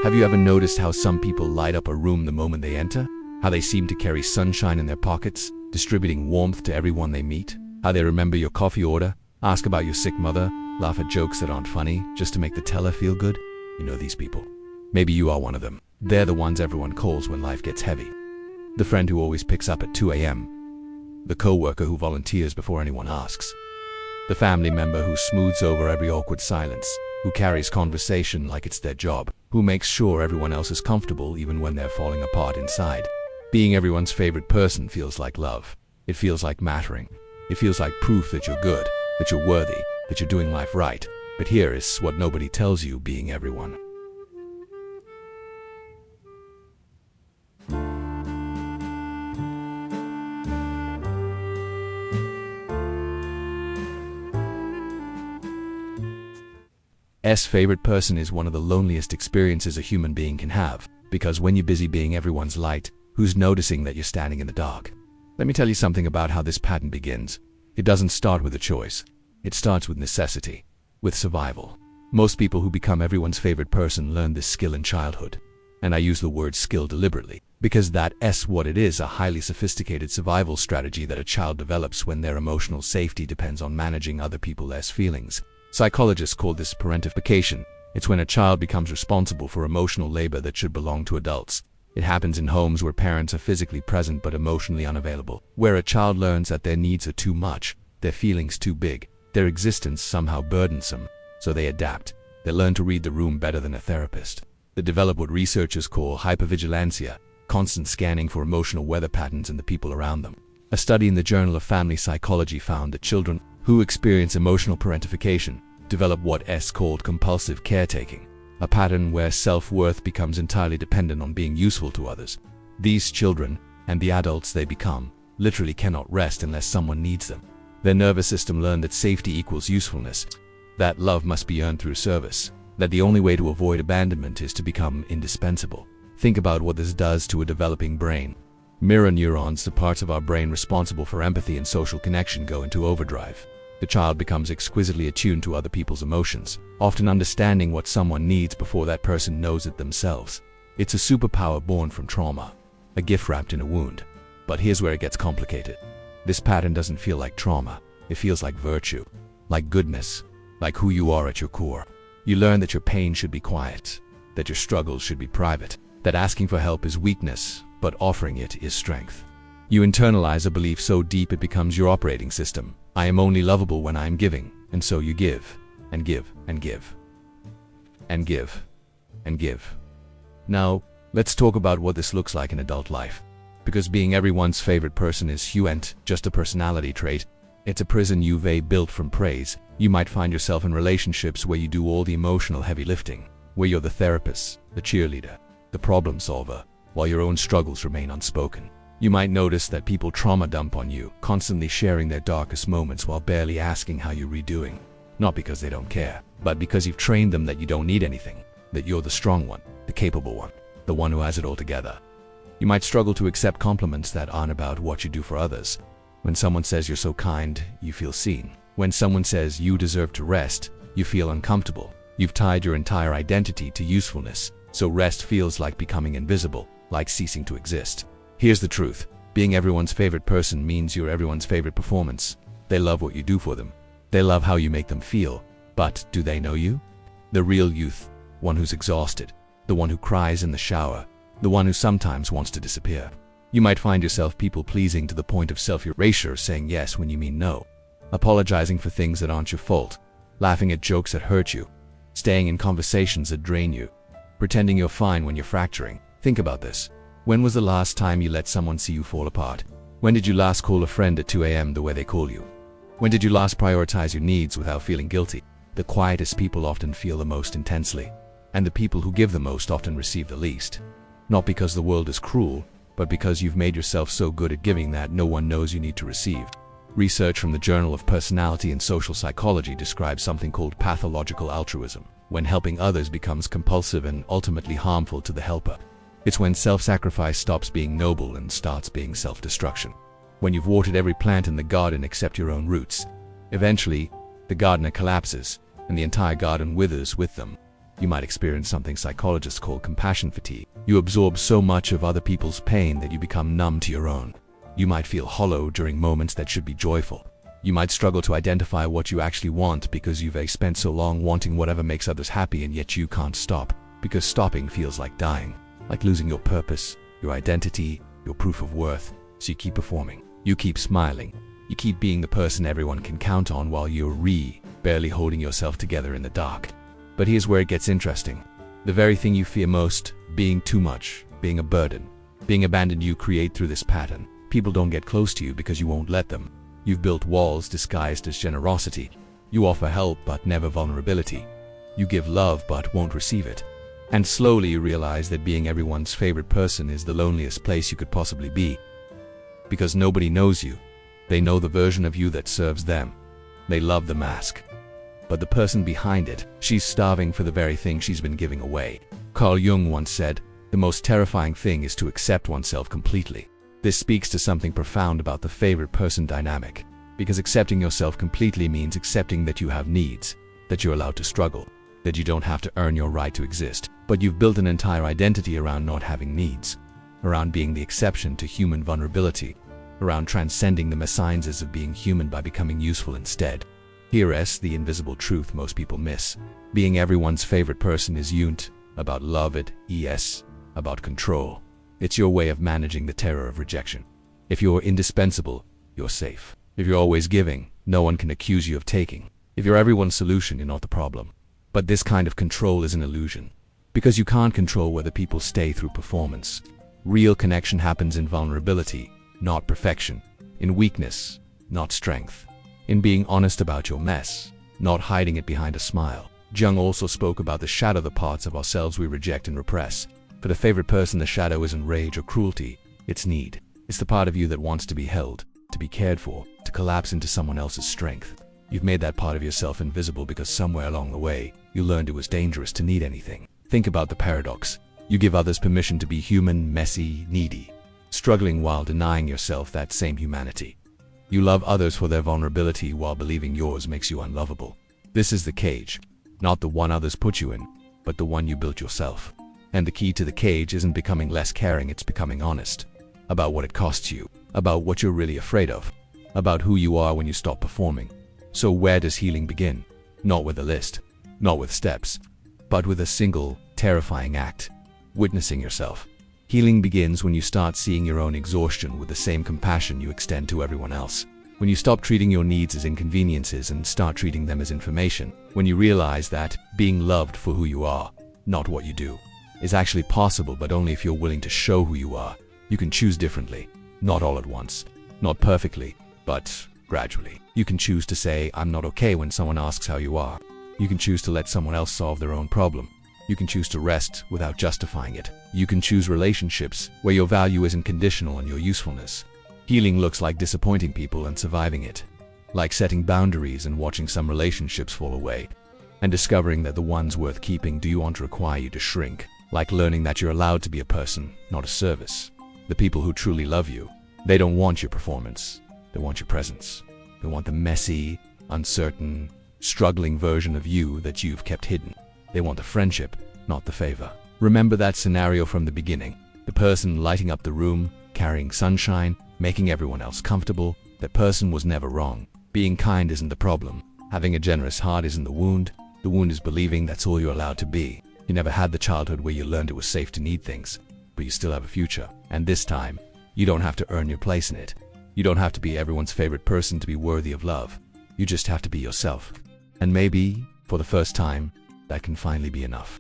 Have you ever noticed how some people light up a room the moment they enter? How they seem to carry sunshine in their pockets, distributing warmth to everyone they meet? How they remember your coffee order, ask about your sick mother, laugh at jokes that aren't funny just to make the teller feel good? You know these people. Maybe you are one of them. They're the ones everyone calls when life gets heavy. The friend who always picks up at 2 a.m. The co-worker who volunteers before anyone asks. The family member who smooths over every awkward silence, who carries conversation like it's their job, who makes sure everyone else is comfortable even when they're falling apart inside. Being everyone's favorite person feels like love. It feels like mattering. It feels like proof that you're good, that you're worthy, that you're doing life right. But here is what nobody tells you being everyone. Favorite person is one of the loneliest experiences a human being can have, because when you're busy being everyone's light, who's noticing that you're standing in the dark? Let me tell you something about how this pattern begins. It doesn't start with a choice. It starts with necessity, with survival. Most people who become everyone's favorite person learn this skill in childhood. And I use the word skill deliberately, because that's what it is, a highly sophisticated survival strategy that a child develops when their emotional safety depends on managing other people's feelings. Psychologists call this parentification. It's when a child becomes responsible for emotional labor that should belong to adults. It happens in homes where parents are physically present but emotionally unavailable, where a child learns that their needs are too much, their feelings too big, their existence somehow burdensome, so they adapt. They learn to read the room better than a therapist. They develop what researchers call hypervigilance, constant scanning for emotional weather patterns in the people around them. A study in the Journal of Family Psychology found that children who experience emotional parentification develop what's called compulsive caretaking, a pattern where self-worth becomes entirely dependent on being useful to others. These children, and the adults they become, literally cannot rest unless someone needs them. Their nervous system learned that safety equals usefulness, that love must be earned through service, that the only way to avoid abandonment is to become indispensable. Think about what this does to a developing brain. Mirror neurons, the parts of our brain responsible for empathy and social connection, go into overdrive. The child becomes exquisitely attuned to other people's emotions, often understanding what someone needs before that person knows it themselves. It's a superpower born from trauma, a gift wrapped in a wound. But here's where it gets complicated. This pattern doesn't feel like trauma. It feels like virtue, like goodness, like who you are at your core. You learn that your pain should be quiet, that your struggles should be private, that asking for help is weakness, but offering it is strength. You internalize a belief so deep it becomes your operating system. I am only lovable when I am giving, and so you give, and give, and give, and give, and give. Now, let's talk about what this looks like in adult life. Because being everyone's favorite person isn't just a personality trait, it's a prison you've built from praise. You might find yourself in relationships where you do all the emotional heavy lifting, where you're the therapist, the cheerleader, the problem solver, while your own struggles remain unspoken. You might notice that people trauma dump on you, constantly sharing their darkest moments while barely asking how you're redoing. Not because they don't care, but because you've trained them that you don't need anything, that you're the strong one, the capable one, the one who has it all together. You might struggle to accept compliments that aren't about what you do for others. When someone says you're so kind, you feel seen. When someone says you deserve to rest, you feel uncomfortable. You've tied your entire identity to usefulness, so rest feels like becoming invisible, like ceasing to exist. Here's the truth. Being everyone's favorite person means you're everyone's favorite performance. They love what you do for them. They love how you make them feel. But do they know you? The real youth, one who's exhausted, the one who cries in the shower, the one who sometimes wants to disappear. You might find yourself people-pleasing to the point of self-erasure, saying yes when you mean no, apologizing for things that aren't your fault, laughing at jokes that hurt you, staying in conversations that drain you, pretending you're fine when you're fracturing. Think about this. When was the last time you let someone see you fall apart? When did you last call a friend at 2 a.m. the way they call you? When did you last prioritize your needs without feeling guilty? The quietest people often feel the most intensely, and the people who give the most often receive the least. Not because the world is cruel, but because you've made yourself so good at giving that no one knows you need to receive. Research from the Journal of Personality and Social Psychology describes something called pathological altruism, when helping others becomes compulsive and ultimately harmful to the helper. It's when self-sacrifice stops being noble and starts being self-destruction. When you've watered every plant in the garden except your own roots, eventually, the gardener collapses, and the entire garden withers with them. You might experience something psychologists call compassion fatigue. You absorb so much of other people's pain that you become numb to your own. You might feel hollow during moments that should be joyful. You might struggle to identify what you actually want because you've spent so long wanting whatever makes others happy, and yet you can't stop, because stopping feels like dying, like losing your purpose, your identity, your proof of worth. So you keep performing, you keep smiling, you keep being the person everyone can count on while you're barely holding yourself together in the dark. But here's where it gets interesting. The very thing you fear most, being too much, being a burden, being abandoned, you create through this pattern. People don't get close to you because you won't let them. You've built walls disguised as generosity. You offer help but never vulnerability. You give love but won't receive it. And slowly you realize that being everyone's favorite person is the loneliest place you could possibly be. Because nobody knows you. They know the version of you that serves them. They love the mask. But the person behind it, she's starving for the very thing she's been giving away. Carl Jung once said, "The most terrifying thing is to accept oneself completely." This speaks to something profound about the favorite person dynamic, because accepting yourself completely means accepting that you have needs, that you're allowed to struggle, that you don't have to earn your right to exist, but you've built an entire identity around not having needs, around being the exception to human vulnerability, around transcending the messiances of being human by becoming useful instead. Here's the invisible truth most people miss. Being everyone's favorite person is about love, about control. It's your way of managing the terror of rejection. If you're indispensable, you're safe. If you're always giving, no one can accuse you of taking. If you're everyone's solution, you're not the problem. But this kind of control is an illusion, because you can't control whether people stay through performance. Real connection happens in vulnerability, not perfection. In weakness, not strength. In being honest about your mess, not hiding it behind a smile. Jung also spoke about the shadow, the parts of ourselves we reject and repress. For the favorite person, the shadow isn't rage or cruelty, it's need. It's the part of you that wants to be held, to be cared for, to collapse into someone else's strength. You've made that part of yourself invisible because somewhere along the way, you learned it was dangerous to need anything. Think about the paradox. You give others permission to be human, messy, needy, struggling while denying yourself that same humanity. You love others for their vulnerability while believing yours makes you unlovable. This is the cage, not the one others put you in, but the one you built yourself. And the key to the cage isn't becoming less caring, it's becoming honest. About what it costs you, about what you're really afraid of, about who you are when you stop performing. So where does healing begin? Not with a list, not with steps, but with a single, terrifying act: witnessing yourself. Healing begins when you start seeing your own exhaustion with the same compassion you extend to everyone else. When you stop treating your needs as inconveniences and start treating them as information. When you realize that being loved for who you are, not what you do, is actually possible, but only if you're willing to show who you are. You can choose differently, not all at once, not perfectly, but gradually. You can choose to say, "I'm not okay" when someone asks how you are. You can choose to let someone else solve their own problem. You can choose to rest without justifying it. You can choose relationships where your value isn't conditional on your usefulness. Healing looks like disappointing people and surviving it, like setting boundaries and watching some relationships fall away, and discovering that the ones worth keeping don't require you to shrink, like learning that you're allowed to be a person, not a service. The people who truly love you, they don't want your performance, they want your presence. They want the messy, uncertain, struggling version of you that you've kept hidden. They want the friendship, not the favor. Remember that scenario from the beginning. The person lighting up the room, carrying sunshine, making everyone else comfortable. That person was never wrong. Being kind isn't the problem. Having a generous heart isn't the wound. The wound is believing that's all you're allowed to be. You never had the childhood where you learned it was safe to need things, but you still have a future. And this time, you don't have to earn your place in it. You don't have to be everyone's favorite person to be worthy of love. You just have to be yourself. And maybe, for the first time, that can finally be enough.